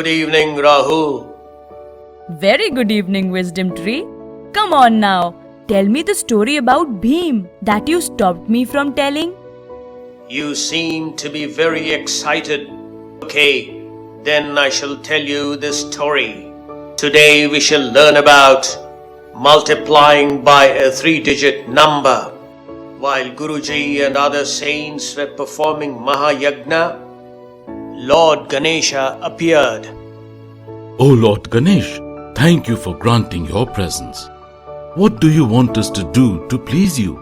Good evening, Rahul. Very good evening, Wisdom Tree. Come on now, tell me the story about Bhim that you stopped me from telling. You seem to be very excited. Okay, then I shall tell you the story. Today we shall learn about multiplying by a 3-digit number. While Guruji and other saints were performing Mahayagna, Lord Ganesha appeared. O Lord Ganesh, thank you for granting your presence. What do you want us to do to please you?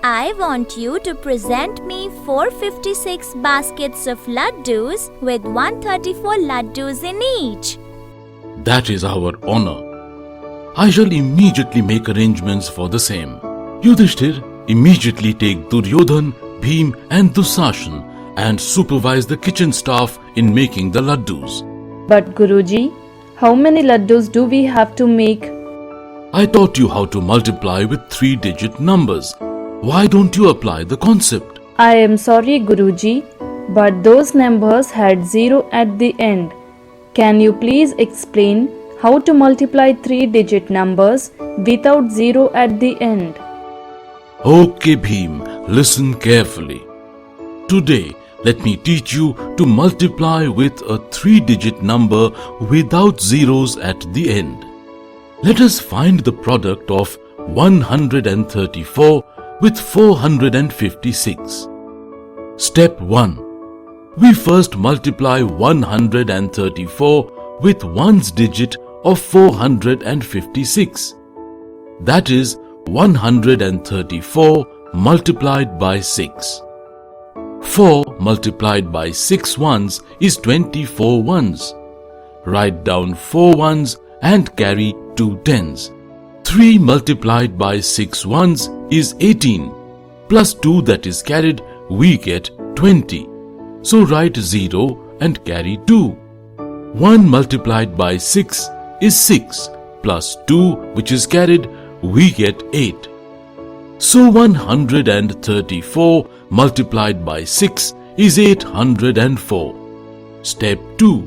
I want you to present me 456 baskets of laddus with 134 laddus in each. That is our honor. I shall immediately make arrangements for the same. Yudhishthir, immediately take Duryodhan, Bhim and Dusashan and supervise the kitchen staff in making the laddus. But Guruji, how many laddus do we have to make? I taught you how to multiply with 3-digit numbers. Why don't you apply the concept? I am sorry Guruji, but those numbers had 0 at the end. Can you please explain how to multiply 3-digit numbers without 0 at the end? Okay Bhim, listen carefully. Today, let me teach you to multiply with a 3-digit number without zeros at the end. Let us find the product of 134 with 456. Step 1. We first multiply 134 with ones digit of 456. That is 134 multiplied by 6. 4 multiplied by 6 ones is 24 ones. Write down 4 ones and carry 2 tens. 3 multiplied by 6 ones is 18. Plus 2 that is carried, we get 20. So write 0 and carry 2. 1 multiplied by 6 is 6. Plus 2 which is carried, we get 8. So 134 multiplied by 6 is 804. Step 2.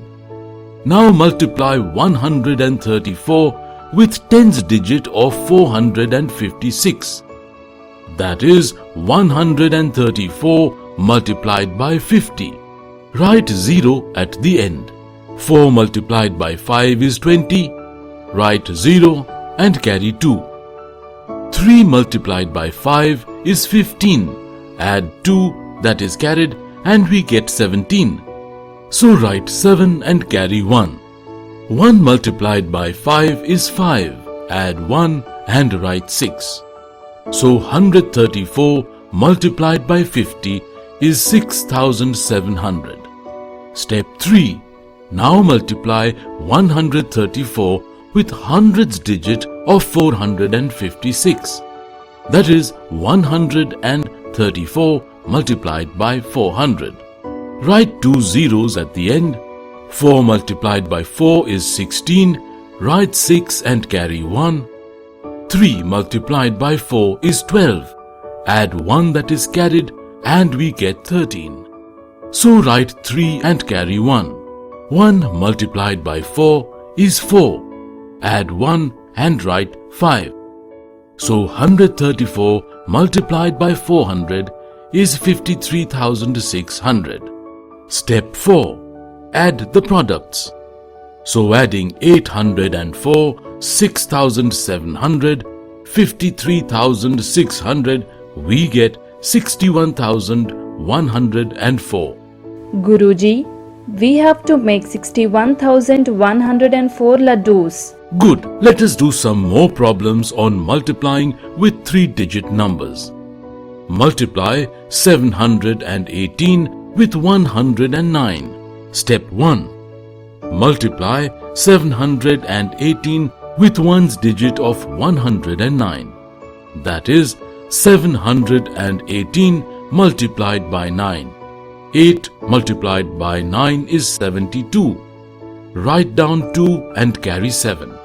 Now multiply 134 with tens digit of 456. That is 134 multiplied by 50. Write 0 at the end. 4 multiplied by 5 is 20. Write 0 and carry 2. 3 multiplied by 5 is 15. Add 2 that is carried and we get 17. So write 7 and carry 1. 1 multiplied by 5 is 5. Add 1 and write 6. So 134 multiplied by 50 is 6,700. Step 3. Now multiply 134 with hundreds digit of 456. That is 134 multiplied by 400. Write 2 zeros at the end. 4 multiplied by 4 is 16. Write 6 and carry 1. 3 multiplied by 4 is 12. Add 1 that is carried and we get 13. So write 3 and carry 1. 1 multiplied by 4 is 4. Add 1 and write 5. So 134 multiplied by 400 is 53,600. Step 4. Add the products. So adding 804, 6,700, 53,600, we get 61,104. Guruji, we have to make 61,104 laddus. Good. Let us do some more problems on multiplying with 3-digit numbers. Multiply 718 with 109. Step 1. Multiply 718 with ones digit of 109. That is 718 multiplied by 9. 8 multiplied by 9 is 72. Write down 2 and carry 7.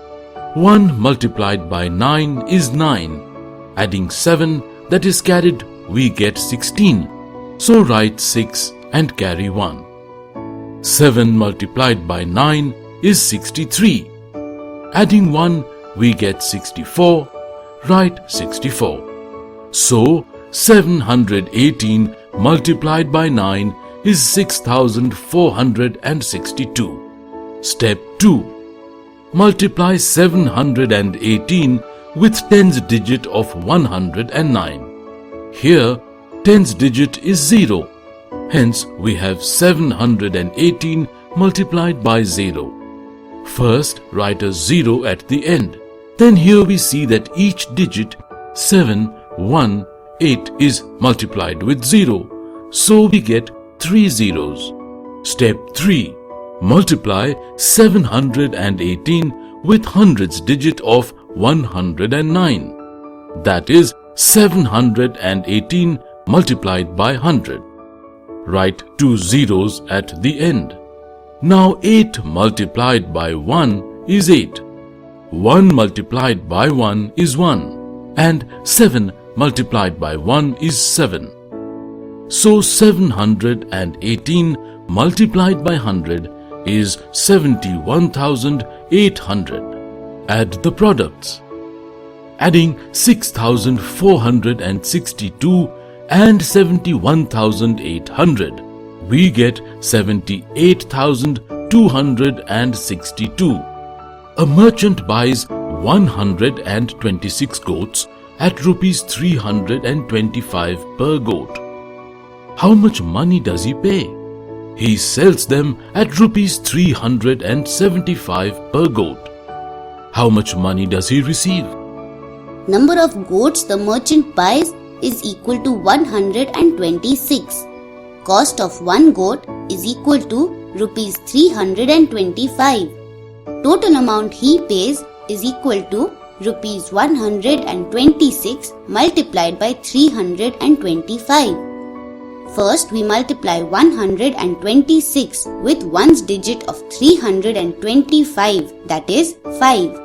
1 multiplied by 9 is 9. Adding 7 that is carried, we get 16. So write 6 and carry 1. 7 multiplied by 9 is 63. Adding 1, we get 64. Write 64. So, 718 multiplied by 9 is 6462. Step 2. Multiply 718 with tens digit of 109. Here, tens digit is 0. Hence, we have 718 multiplied by 0. First, write a 0 at the end. Then here we see that each digit 7, 1, 8 is multiplied with 0. So we get 3 zeros. Step 3. Multiply 718 with hundreds digit of 109. That is 718 multiplied by 100. Write 2 zeros at the end. Now 8 multiplied by 1 is 8. 1 multiplied by 1 is 1. And 7 multiplied by 1 is 7. So 718 multiplied by 100 is 71,800. Add the products. Adding 6,462 and 71,800, we get 78,262. A merchant buys 126 goats at rupees 325 per goat. How much money does he pay? He sells them at rupees 375 per goat. How much money does he receive? Number of goats the merchant buys is equal to 126. Cost of one goat is equal to rupees 325. Total amount he pays is equal to rupees 126 multiplied by 325. First, we multiply 126 with ones digit of 325, that is 5.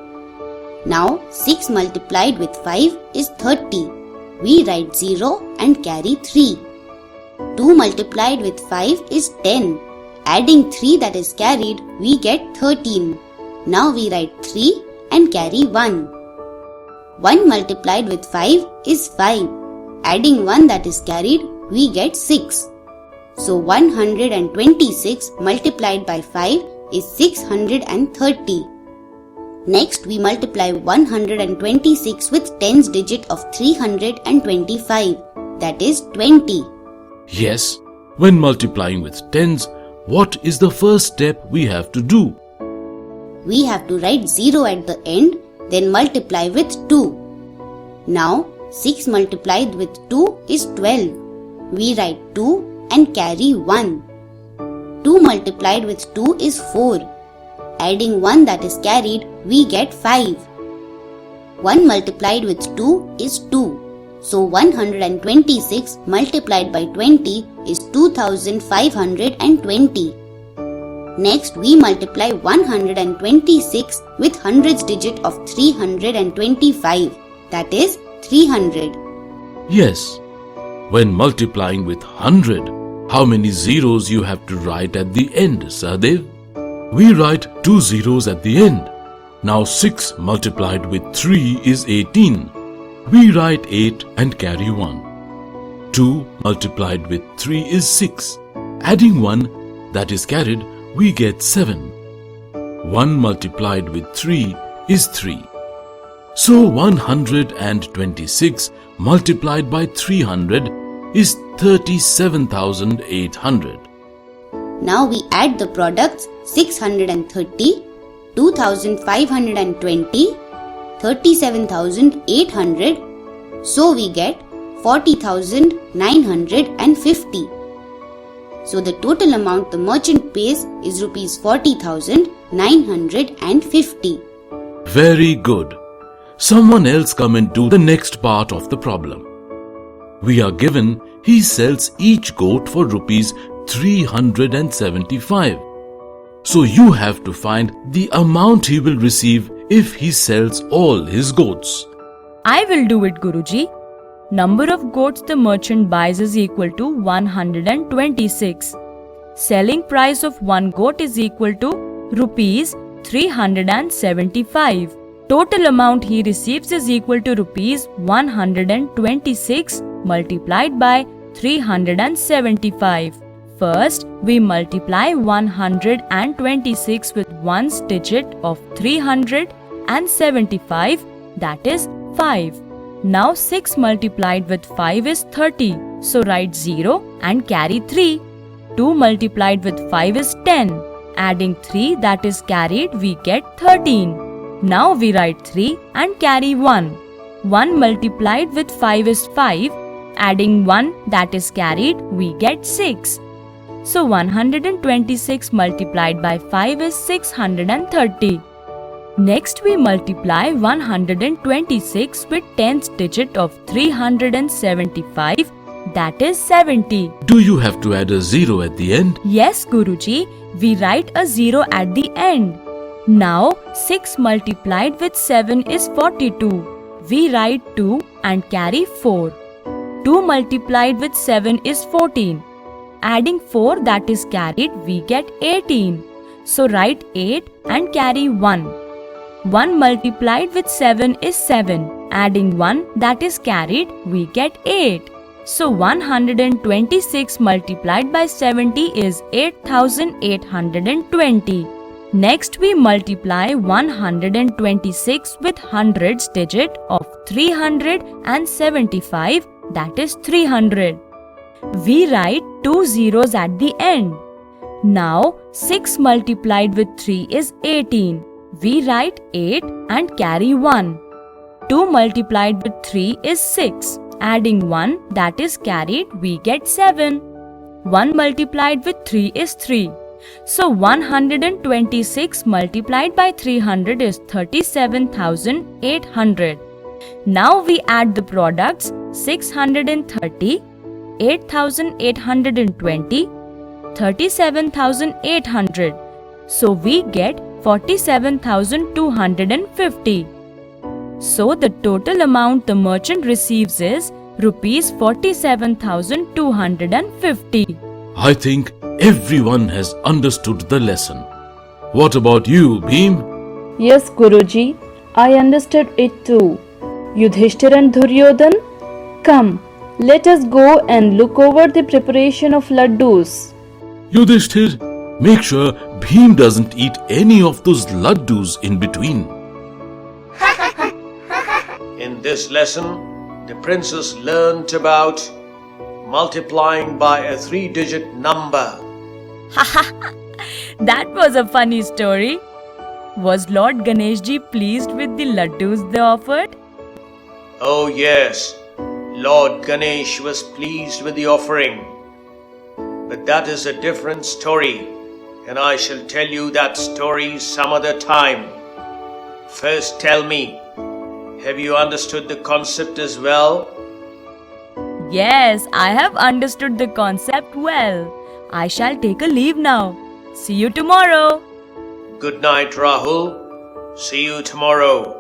Now, 6 multiplied with 5 is 30. We write 0 and carry 3. 2 multiplied with 5 is 10. Adding 3 that is carried, we get 13. Now we write 3 and carry 1. 1 multiplied with 5 is 5. Adding 1 that is carried, we get 6. So 126 multiplied by 5 is 630. Next, we multiply 126 with tens digit of 325, that is 20. Yes, when multiplying with tens, what is the first step we have to do? We have to write 0 at the end, then multiply with 2. Now, 6 multiplied with 2 is 12. We write 2 and carry 1. 2 multiplied with 2 is 4. Adding 1 that is carried, we get 5. 1 multiplied with 2 is 2. So 126 multiplied by 20 is 2520. Next, we multiply 126 with hundreds digit of 325, that is 300. Yes, when multiplying with 100, how many zeros you have to write at the end, Sahadev? We write 2 zeros at the end. Now 6 multiplied with 3 is 18. We write 8 and carry 1. 2 multiplied with 3 is 6. Adding 1 that is carried, we get 7. 1 multiplied with 3 is 3. So 126 multiplied by 300 is 37,800. Now we add the products 630, 2520, 37,800. So we get 40,950. So the total amount the merchant pays is rupees 40,950. Very good. Someone else come and do the next part of the problem. We are given he sells each goat for rupees 375. So you have to find the amount he will receive if he sells all his goats. I will do it, Guruji. Number of goats the merchant buys is equal to 126. Selling price of one goat is equal to rupees 375. Total amount he receives is equal to rupees 126 multiplied by 375. First, we multiply 126 with ones digit of 375, that is 5. Now 6 multiplied with 5 is 30, so write 0 and carry 3. 2 multiplied with 5 is 10. Adding 3 that is carried, we get 13. Now we write 3 and carry 1. 1 multiplied with 5 is 5. Adding 1 that is carried, we get 6. So 126 multiplied by 5 is 630. Next we multiply 126 with 10th digit of 375, that is 70. Do you have to add a 0 at the end? Yes, Guruji, we write a 0 at the end. Now 6 multiplied with 7 is 42. We write 2 and carry 4. 2 multiplied with 7 is 14. Adding 4 that is carried, we get 18. So write 8 and carry 1. 1 multiplied with 7 is 7. Adding 1 that is carried, we get 8. So 126 multiplied by 70 is 8820. Next we multiply 126 with hundreds digit of 375, that is 300. We write 2 zeros at the end. Now 6 multiplied with 3 is 18. We write 8 and carry 1. 2 multiplied with 3 is 6. Adding 1 that is carried, we get 7. 1 multiplied with 3 is 3. So 126 multiplied by 300 is 37,800. Now we add the products 630, 8,820, 37,800. So we get 47,250. So the total amount the merchant receives is rupees 47,250. I think everyone has understood the lesson. What about you, Bhim? Yes, Guruji, I understood it too. Yudhishthir and Duryodhan, come, let us go and look over the preparation of laddus. Yudhishthir, make sure Bhim doesn't eat any of those laddus in between. In this lesson, the princess learnt about multiplying by a 3-digit number. That was a funny story. Was Lord Ganeshji pleased with the laddus they offered? Oh yes, Lord Ganesh was pleased with the offering. But that is a different story, and I shall tell you that story some other time. First tell me, have you understood the concept as well? Yes, I have understood the concept well. I shall take a leave now. See you tomorrow. Good night, Rahul. See you tomorrow.